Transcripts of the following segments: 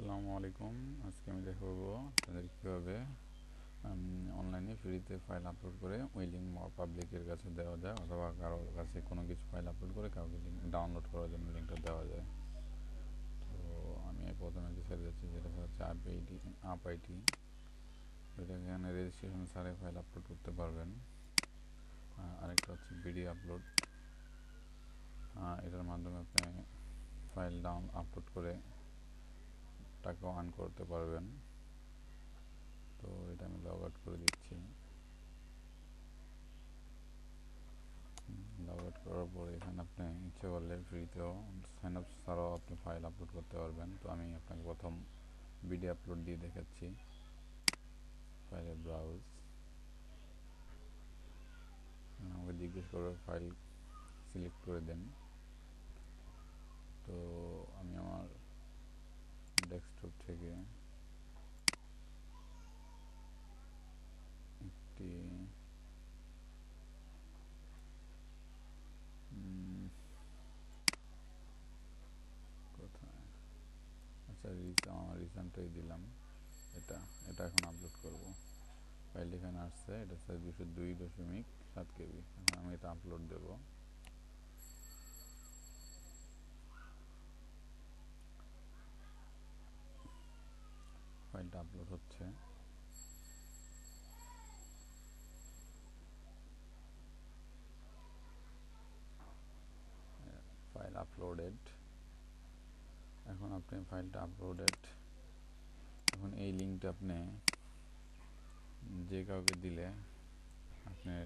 আসসালামু আলাইকুম। আজকে আমি দেখাবো আপনাদের কীভাবে অনলাইনে ফ্রিতে ফাইল আপলোড করে ওই লিঙ্ক পাবলিকের কাছে দেওয়া যায়, অথবা কারোর কাছে কোনো কিছু ফাইল আপলোড করে কাউকে লিঙ্ক ডাউনলোড করার জন্য লিঙ্কটা দেওয়া যায়। তো আমি প্রথমে একটা সাইট যাচ্ছি, যেটা হচ্ছে আপ আইটি। এটা এখানে রেজিস্ট্রেশন ছাড়াই ফাইল আপলোড করতে পারবেন। আরেকটা হচ্ছে বিডি আপলোড। এটার মাধ্যমে আপনি ফাইল আপলোড করে টাকাও আর্ন করতে পারবেন। তো এটা আমি লগ আউট করে দিচ্ছি। লগ আউট করার পরে এখানে আপনি ইচ্ছে করলে ফ্রিতেও সাইন আপ ছাড়াও আপনি ফাইল আপলোড করতে পারবেন। তো আমি আপনাকে প্রথম ভিডিও আপলোড দিয়ে দেখাচ্ছি। ফাইলে ব্রাউজ, আমাকে জিজ্ঞেস করবে ফাইল সিলেক্ট করে দেন। তো আমি আমার ডেস্কটপ থেকে একটি কোথায় আমার রিসেন্টটাই দিলাম। এটা এখন আপলোড করব। ফাইল এখানে আসছে, এটা হচ্ছে 202.7 কেবি। এখন আমি এটা আপলোড দেব। ফাইলটা আপলোড হচ্ছে। File uploaded. এখন আপনি ফাইলটা আপলোডেড। এখন এই লিঙ্কটা আপনি যে কাউকে দিলে আপনার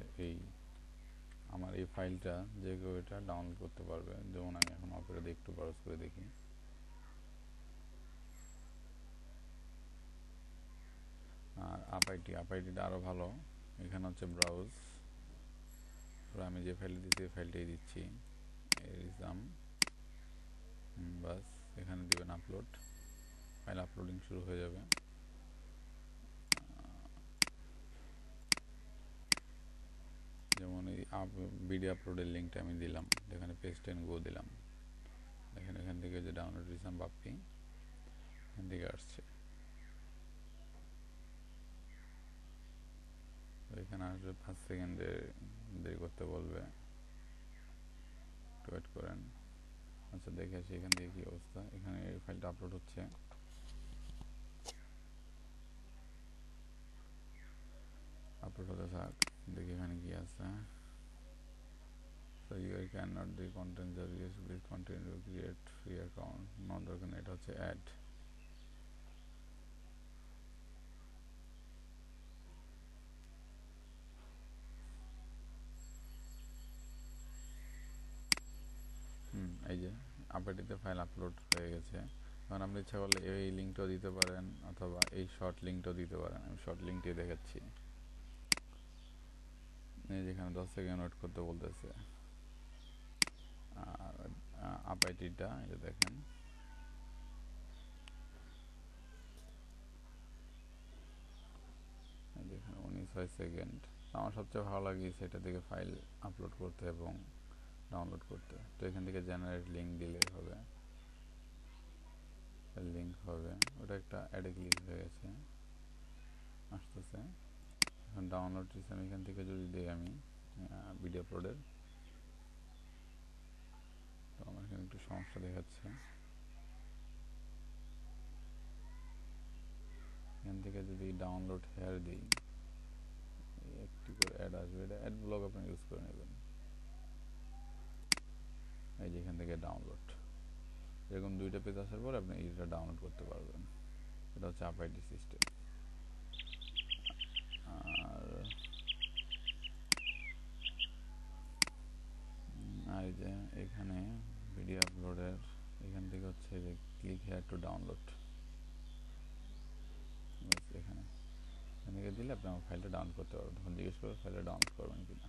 আমার এই ফাইলটা যে কেউ এটা ডাউনলোড করতে পারবে। যেমন আমি এখন অপেরা একটু ব্রাউজ করে দেখি। আর আপাইটিটা আরও ভালো। এখানে হচ্ছে ব্রাউজ, আমি যে ফাইল দিচ্ছি এই ফাইলটাই দিচ্ছি, এরিজাম। বাস এখানে দিবেন আপলোড। ফাইল আপলোডিং শুরু হয়ে যাবে। যেমন এই ভিডিও আপলোডের লিঙ্কটা আমি দিলাম, এখানে পেস্ট এন্ড গো দিলাম। দেখেন এখান থেকে যে ডাউনলোড রিসাম বাপ্পি এখান থেকে আসছে। এখানে আসবে 5 সেকেন্ডে দেরি করতে বলবে, ওয়েট করেন। আচ্ছা দেখে আসি এখান থেকে কী অবস্থা। এখানে এই ফাইলটা আপলোড হচ্ছে। আপলোড হতে থাক, দেখি এখানে কি আছে। So you cannot the content the USB content to create free account no দরকার নেই। এটা হচ্ছে অ্যাড। এই যে আপডেটিতে ফাইল আপলোড হয়ে গেছে। এখন আপনি ইচ্ছা করলে এই লিঙ্কটাও দিতে পারেন, অথবা এই শর্ট লিঙ্কটাও দিতে পারেন। আমি শর্ট লিঙ্কটি দেখাচ্ছি। যেখানে 10 সেকেন্ড ওয়েট করতে বলতেছে। আর আপাইটিটা এটা দেখেন, যেখানে 19 সেকেন্ড। আমার সবচেয়ে ভালো লাগে সেটা থেকে ফাইল আপলোড করতে এবং ডাউনলোড করতে। তো এখান থেকে জেনারেট লিঙ্ক দিলে হবে, লিঙ্ক হবে। ওটা একটা অ্যাডে ক্লিক হয়ে গেছে, আসতেছে। এখন ডাউনলোড সিস্টেম এখান থেকে যদি দিই আমি ভিডিও আপলোডের, তো আমার এখানে একটু সমস্যা দেখাচ্ছে। এখান থেকে যদি ডাউনলোড হেয়ার দিই, একটি করে অ্যাড আসবে। এটা অ্যাড ব্লক আপনি ইউজ করে নেবেন। এই যে এখান থেকে ডাউনলোড, এরকম 2টা পেজ আসার পর আপনি এটা ডাউনলোড করতে পারবেন। এটা হচ্ছে আপাইটি সিস্টেম। আর এই যে এখানে ভিডিও আপলোডের এখান থেকে হচ্ছে যে ক্লিক হেয়ার টু ডাউনলোড, এখানে দিলে আপনি আমার ফাইলটা ডাউনলোড করতে পারবেন। তখন জিজ্ঞেস করে ফাইলটা ডাউনলোড করবেন কিনা।